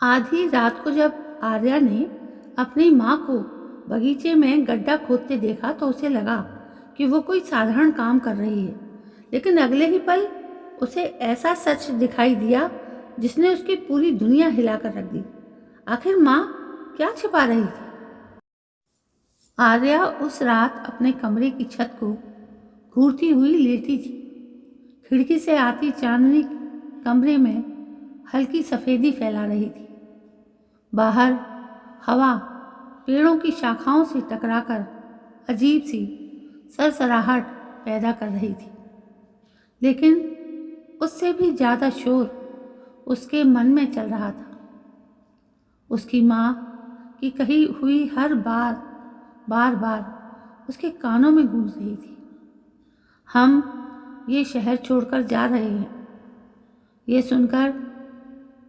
आधी रात को जब आर्या ने अपनी माँ को बगीचे में गड्ढा खोदते देखा तो उसे लगा कि वो कोई साधारण काम कर रही है, लेकिन अगले ही पल उसे ऐसा सच दिखाई दिया जिसने उसकी पूरी दुनिया हिलाकर रख दी। आखिर माँ क्या छिपा रही थी? आर्या उस रात अपने कमरे की छत को घूरती हुई लेटी थी। खिड़की से आती चांदनी कमरे में हल्की सफ़ेदी फैला रही थी। बाहर हवा पेड़ों की शाखाओं से टकराकर अजीब सी सरसराहट पैदा कर रही थी, लेकिन उससे भी ज़्यादा शोर उसके मन में चल रहा था। उसकी माँ की कही हुई हर बार बार उसके कानों में गूंज रही थी। हम ये शहर छोड़कर जा रहे हैं। ये सुनकर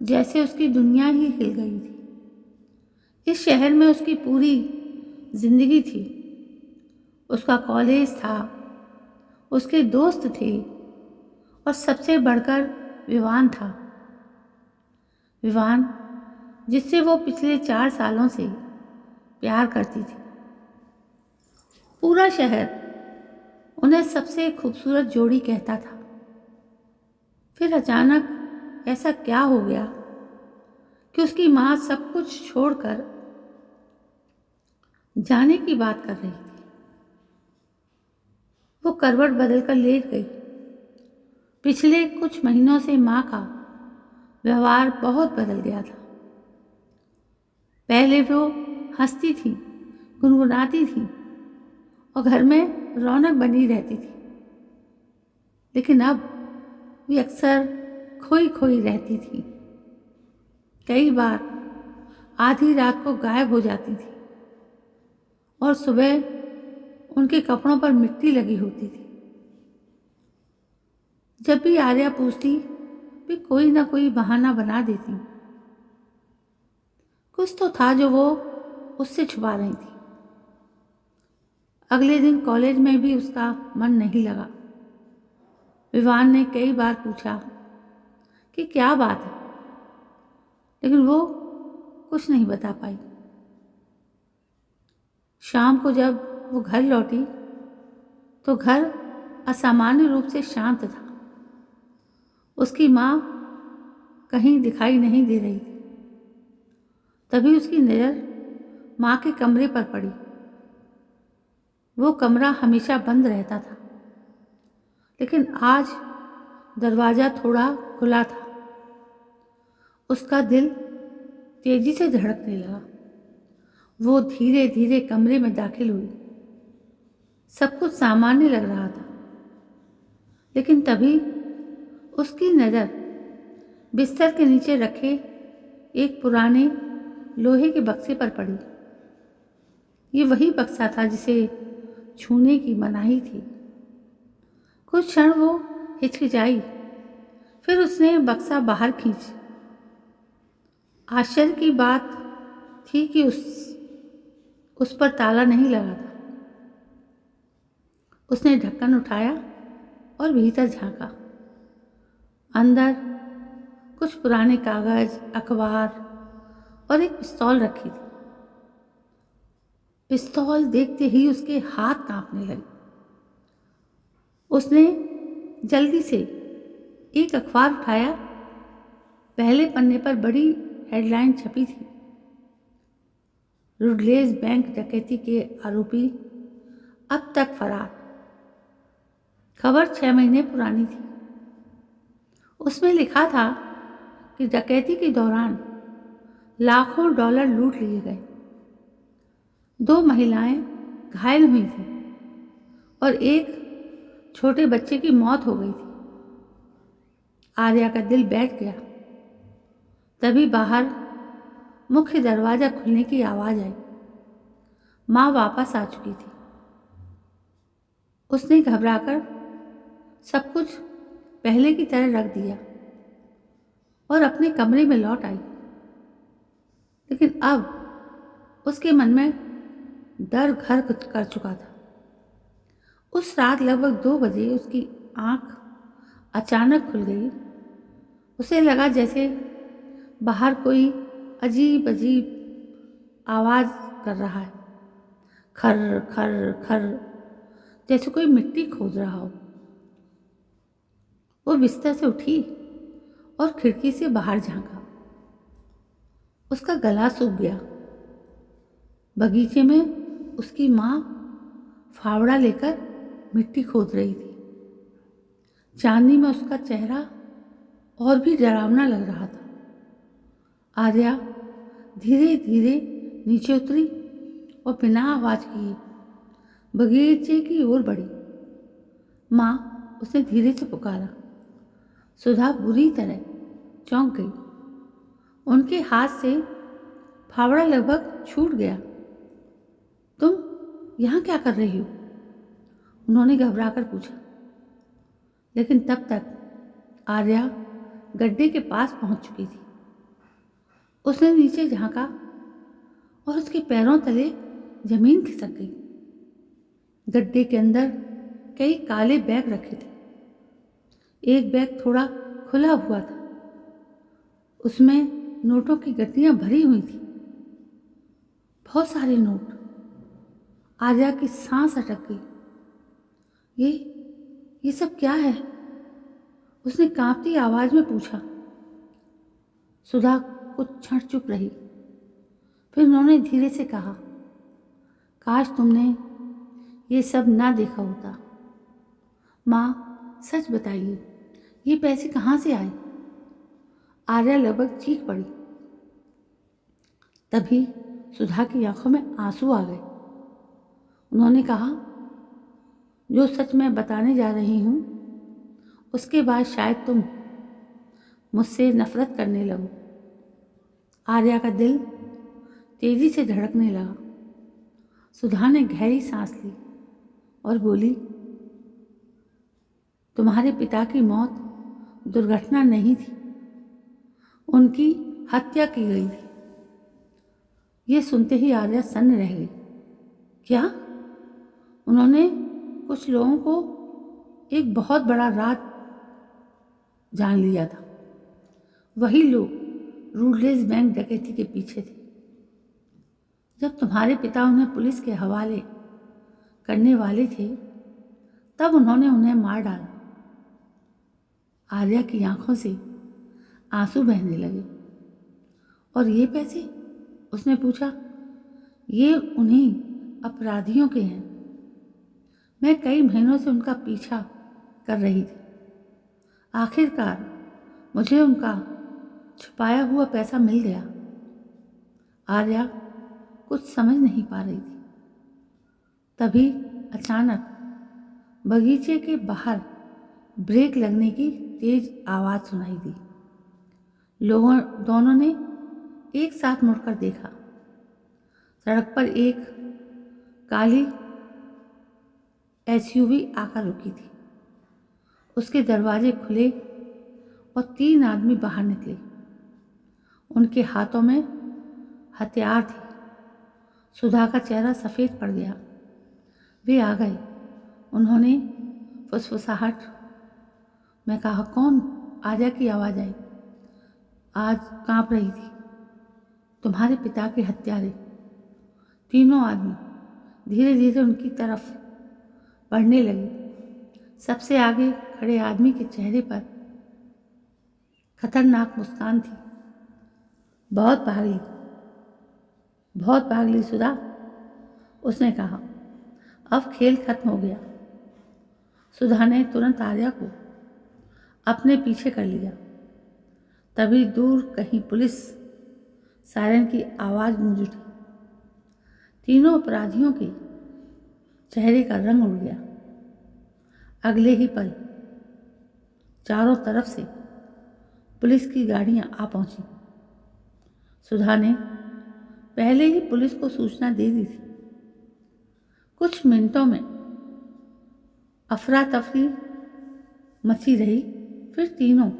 जैसे उसकी दुनिया ही हिल गई थी। इस शहर में उसकी पूरी जिंदगी थी। उसका कॉलेज था, उसके दोस्त थे और सबसे बढ़कर विवान था। विवान जिससे वो पिछले 4 सालों से प्यार करती थी। पूरा शहर उन्हें सबसे खूबसूरत जोड़ी कहता था। फिर अचानक ऐसा क्या हो गया कि उसकी माँ सब कुछ छोड़कर जाने की बात कर रही थी। वो करवट बदलकर लेट गई। पिछले कुछ महीनों से माँ का व्यवहार बहुत बदल गया था। पहले वो हंसती थी, गुनगुनाती थी और घर में रौनक बनी रहती थी, लेकिन अब वे अक्सर खोई खोई रहती थी। कई बार आधी रात को गायब हो जाती थी और सुबह उनके कपड़ों पर मिट्टी लगी होती थी। जब भी आर्या पूछती वे कोई ना कोई बहाना बना देती। कुछ तो था जो वो उससे छुपा रही थी। अगले दिन कॉलेज में भी उसका मन नहीं लगा। विवान ने कई बार पूछा कि क्या बात है, लेकिन वो कुछ नहीं बता पाई। शाम को जब वो घर लौटी तो घर असामान्य रूप से शांत था। उसकी माँ कहीं दिखाई नहीं दे रही थी। तभी उसकी नज़र माँ के कमरे पर पड़ी। वो कमरा हमेशा बंद रहता था, लेकिन आज दरवाज़ा थोड़ा खुला था। उसका दिल तेजी से धड़कने लगा। वो धीरे धीरे कमरे में दाखिल हुई। सब कुछ सामान्य लग रहा था, लेकिन तभी उसकी नज़र बिस्तर के नीचे रखे एक पुराने लोहे के बक्से पर पड़ी। ये वही बक्सा था जिसे छूने की मनाही थी। कुछ क्षण वो हिचकिचाई, फिर उसने बक्सा बाहर खींच। आश्चर्य की बात थी कि उस पर ताला नहीं लगा था। उसने ढक्कन उठाया और भीतर झांका। अंदर कुछ पुराने कागज, अखबार और एक पिस्तौल रखी थी। पिस्तौल देखते ही उसके हाथ कांपने लगे। उसने जल्दी से एक अखबार उठाया। पहले पन्ने पर बड़ी हेडलाइन छपी थी, रुडलेज बैंक डकैती के आरोपी अब तक फरार। खबर 6 महीने पुरानी थी। उसमें लिखा था कि डकैती के दौरान लाखों डॉलर लूट लिए गए। 2 महिलाएं घायल हुई थीं और एक छोटे बच्चे की मौत हो गई थी। आर्या का दिल बैठ गया। तभी बाहर मुख्य दरवाज़ा खुलने की आवाज़ आई। माँ वापस आ चुकी थी। उसने घबराकर सब कुछ पहले की तरह रख दिया और अपने कमरे में लौट आई, लेकिन अब उसके मन में डर घर कर चुका था। उस रात लगभग 2 बजे उसकी आंख अचानक खुल गई। उसे लगा जैसे बाहर कोई अजीब अजीब आवाज़ कर रहा है, खर खर खर, जैसे कोई मिट्टी खोद रहा हो। वो बिस्तर से उठी और खिड़की से बाहर झांका। उसका गला सूख गया। बगीचे में उसकी माँ फावड़ा लेकर मिट्टी खोद रही थी। चांदनी में उसका चेहरा और भी डरावना लग रहा था। आर्या धीरे धीरे नीचे उतरी और बिना आवाज किए बगीचे की ओर बढ़ी। माँ, उसने धीरे से पुकारा। सुधा बुरी तरह चौंक गई। उनके हाथ से फावड़ा लगभग छूट गया। तुम यहाँ क्या कर रही हो? उन्होंने घबराकर पूछा। लेकिन तब तक आर्या गड्ढे के पास पहुंच चुकी थी। उसने नीचे झांका और उसके पैरों तले जमीन खिसक गई। गड्ढे के अंदर कई काले बैग रखे थे। एक बैग थोड़ा खुला हुआ था। उसमें नोटों की गड्डियां भरी हुई थी, बहुत सारे नोट। आर्या की सांस अटक गई। ये सब क्या है? उसने कांपती आवाज में पूछा। सुधा कुछ क्षण चुप रही। फिर उन्होंने धीरे से कहा, काश तुमने ये सब ना देखा होता। माँ, सच बताइए, ये पैसे कहाँ से आए? आर्या लगभग चीख पड़ी। तभी सुधा की आंखों में आंसू आ गए। उन्होंने कहा, जो सच मैं बताने जा रही हूँ उसके बाद शायद तुम मुझसे नफरत करने लगो। आर्या का दिल तेजी से धड़कने लगा। सुधा ने गहरी सांस ली और बोली, तुम्हारे पिता की मौत दुर्घटना नहीं थी, उनकी हत्या की गई थी। ये सुनते ही आर्या सन्न रह गई। क्या? उन्होंने कुछ लोगों को एक बहुत बड़ा राज जान लिया था। वही लोग रूडलेस बैंक डकैती के पीछे थे। जब तुम्हारे पिता उन्हें पुलिस के हवाले करने वाले थे, तब उन्होंने उन्हें मार डाला। आर्या की आंखों से आंसू बहने लगे। और ये पैसे? उसने पूछा। ये उन्हीं अपराधियों के हैं। मैं कई महीनों से उनका पीछा कर रही थी। आखिरकार मुझे उनका छुपाया हुआ पैसा मिल गया। आर्या कुछ समझ नहीं पा रही थी। तभी अचानक बगीचे के बाहर ब्रेक लगने की तेज आवाज़ सुनाई दी। लोगों दोनों ने एक साथ मुड़कर देखा। सड़क पर एक काली एसयूवी आकर रुकी थी। उसके दरवाजे खुले और 3 आदमी बाहर निकले। उनके हाथों में हथियार थे। सुधा का चेहरा सफ़ेद पड़ गया। वे आ गए। उन्होंने फुसफुसाहट में कहा, कौन? आर्या की आवाज़ आई। आज कांप रही थी। तुम्हारे पिता के हत्यारे। तीनों आदमी धीरे धीरे उनकी तरफ बढ़ने लगे। सबसे आगे खड़े आदमी के चेहरे पर खतरनाक मुस्कान थी। बहुत भाग ली सुधा, उसने कहा। अब खेल खत्म हो गया। सुधा ने तुरंत आर्या को अपने पीछे कर लिया। तभी दूर कहीं पुलिस सायरन की आवाज़ गूंज उठी। तीनों अपराधियों के चेहरे का रंग उड़ गया। अगले ही पल चारों तरफ से पुलिस की गाड़ियां आ पहुंची। सुधा ने पहले ही पुलिस को सूचना दे दी थी। कुछ मिनटों में अफरा तफरी मची रही। फिर तीनों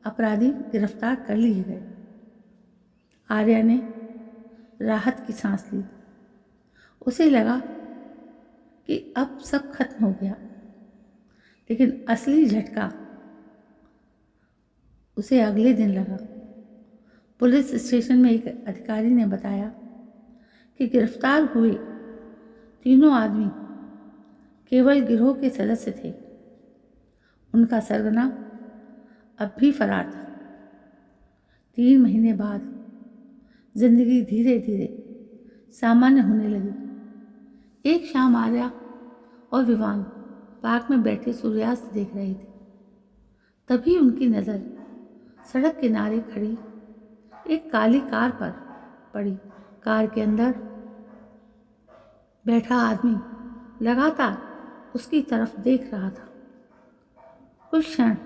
अपराधी गिरफ्तार कर लिए गए। आर्या ने राहत की सांस ली। उसे लगा कि अब सब खत्म हो गया, लेकिन असली झटका उसे अगले दिन लगा। पुलिस स्टेशन में एक अधिकारी ने बताया कि गिरफ्तार हुए तीनों आदमी केवल गिरोह के सदस्य थे। उनका सरगना अब भी फरार था। 3 महीने बाद जिंदगी धीरे धीरे सामान्य होने लगी। एक शाम आर्या और विवान पार्क में बैठे सूर्यास्त देख रहे थे। तभी उनकी नज़र सड़क किनारे खड़ी एक काली कार पर पड़ी। कार के अंदर बैठा आदमी लगातार उसकी तरफ देख रहा था। कुछ क्षण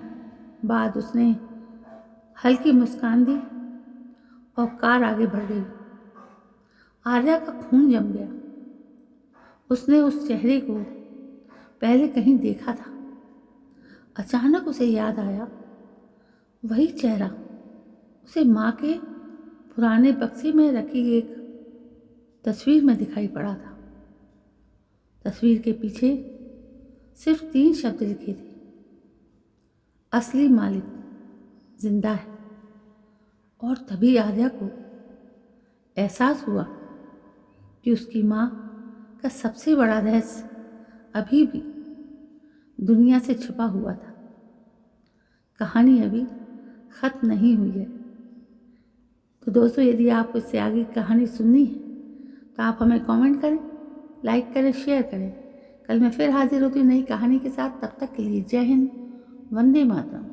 बाद उसने हल्की मुस्कान दी और कार आगे बढ़ गई। आर्या का खून जम गया। उसने उस चेहरे को पहले कहीं देखा था। अचानक उसे याद आया, वही चेहरा उसे माँ के पुराने बक्से में रखी एक तस्वीर में दिखाई पड़ा था। तस्वीर के पीछे सिर्फ 3 शब्द लिखे थे, असली मालिक जिंदा है। और तभी आर्या को एहसास हुआ कि उसकी माँ का सबसे बड़ा रहस्य अभी भी दुनिया से छुपा हुआ था। कहानी अभी ख़त्म नहीं हुई है। तो दोस्तों, यदि आपको इससे आगे कहानी सुननी है तो आप हमें कमेंट करें, लाइक करें, शेयर करें। कल मैं फिर हाजिर होती हूँ नई कहानी के साथ। तब तक के लिए जय हिंद, वंदे मातरम।